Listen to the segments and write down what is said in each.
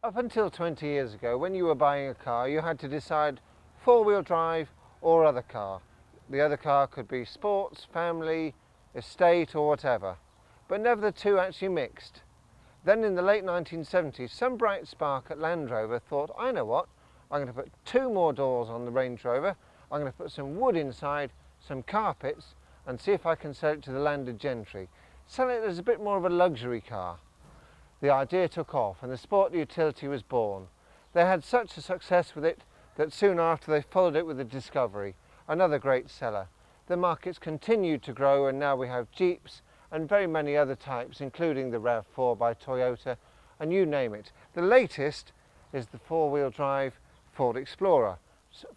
Up until 20 years ago, when you were buying a car, you had to decide four-wheel drive or other car. The other car could be sports, family, estate or whatever, but never the two actually mixed. Then in the late 1970s, some bright spark at Land Rover thought, I know what, I'm going to put two more doors on the Range Rover, I'm going to put some wood inside, some carpets, and see if I can sell it to the landed gentry. Sell it as a bit more of a luxury car. The idea took off and the sport utility was born. They had such a success with it that soon after they followed it with the Discovery, another great seller. The markets continued to grow and now we have Jeeps and very many other types, including the RAV4 by Toyota, and you name it. The latest is the four-wheel drive Ford Explorer.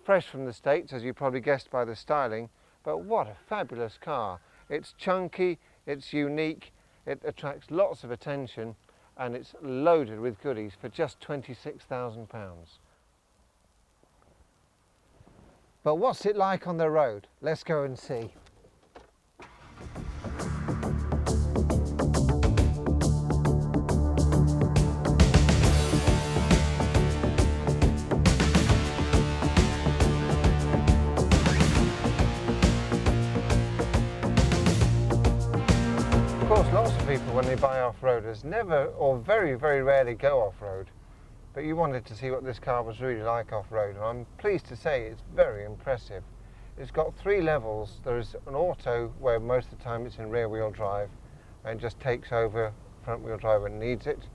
Fresh from the States, as you probably guessed by the styling, but what a fabulous car. It's chunky, it's unique, it attracts lots of attention, and it's loaded with goodies for just £26,000. But what's it like on the road? Let's go and see. Of course, lots of people when they buy off-roaders never or very, very rarely go off-road. But you wanted to see what this car was really like off-road, and I'm pleased to say it's very impressive. It's got three levels. There's an auto where most of the time it's in rear-wheel drive and just takes over front-wheel drive when it needs it.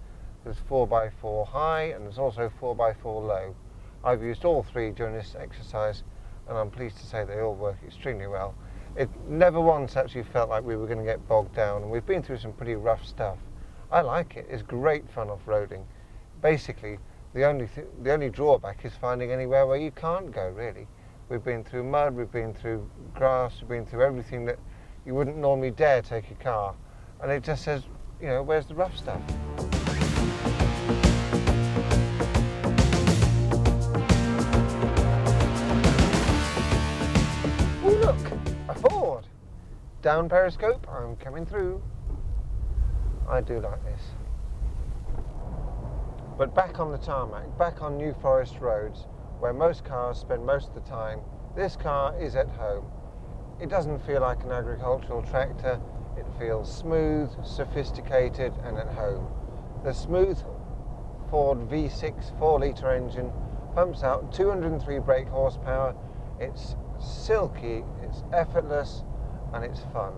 There's 4x4 high and there's also 4x4 low. I've used all three during this exercise and I'm pleased to say they all work extremely well. It never once actually felt like we were going to get bogged down, and we've been through some pretty rough stuff. I like it. It's great fun off-roading. Basically, the only drawback is finding anywhere where you can't go, really. We've been through mud, we've been through grass, we've been through everything that you wouldn't normally dare take a car. And it just says, you know, where's the rough stuff? Oh look, a Ford! Down periscope, I'm coming through. I do like this. But back on the tarmac, back on New Forest roads, where most cars spend most of the time, this car is at home. It doesn't feel like an agricultural tractor. It feels smooth, sophisticated and at home. The smooth Ford V6 4-litre engine pumps out 203 brake horsepower. It's silky, it's effortless and it's fun.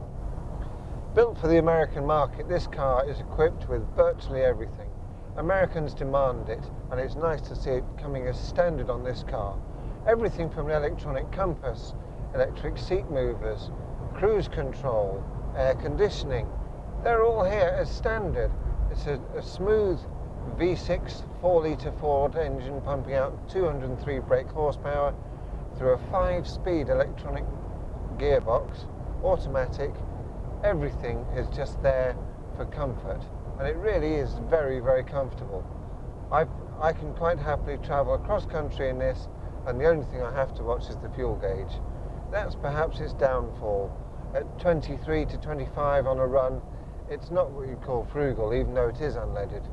Built for the American market, this car is equipped with virtually everything. Americans demand it, and it's nice to see it coming as standard on this car. Everything from the electronic compass, electric seat movers, cruise control, air conditioning, they're all here as standard. It's a smooth V6 4-litre Ford engine pumping out 203 brake horsepower through a 5-speed electronic gearbox, automatic. Everything is just there for comfort. And it really is very, very comfortable. I can quite happily travel across country in this, and the only thing I have to watch is the fuel gauge. That's perhaps its downfall. At 23 to 25 on a run, it's not what you'd call frugal, even though it is unleaded.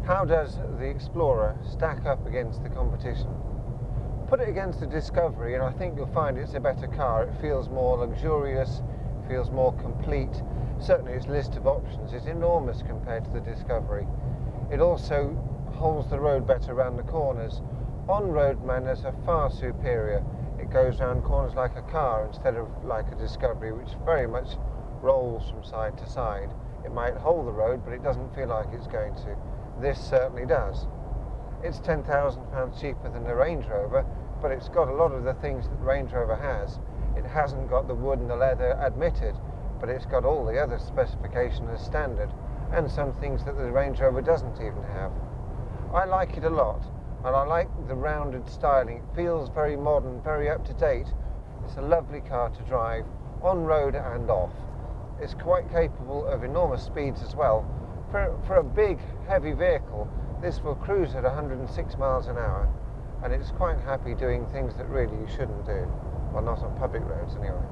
How does the Explorer stack up against the competition? Put it against the Discovery and I think you'll find it's a better car. It feels more luxurious, feels more complete. Certainly its list of options is enormous compared to the Discovery. It also holds the road better around the corners. On-road manners are far superior. It goes around corners like a car instead of like a Discovery, which very much rolls from side to side. It might hold the road, but it doesn't feel like it's going to. This certainly does. It's £10,000 cheaper than the Range Rover, but it's got a lot of the things that the Range Rover has. It hasn't got the wood and the leather admitted, but it's got all the other specifications as standard, and some things that the Range Rover doesn't even have. I like it a lot, and I like the rounded styling. It feels very modern, very up to date. It's a lovely car to drive, on road and off. It's quite capable of enormous speeds as well. For a big, heavy vehicle, this will cruise at 106 miles an hour, and it's quite happy doing things that really you shouldn't do. Well, not on public roads anyway.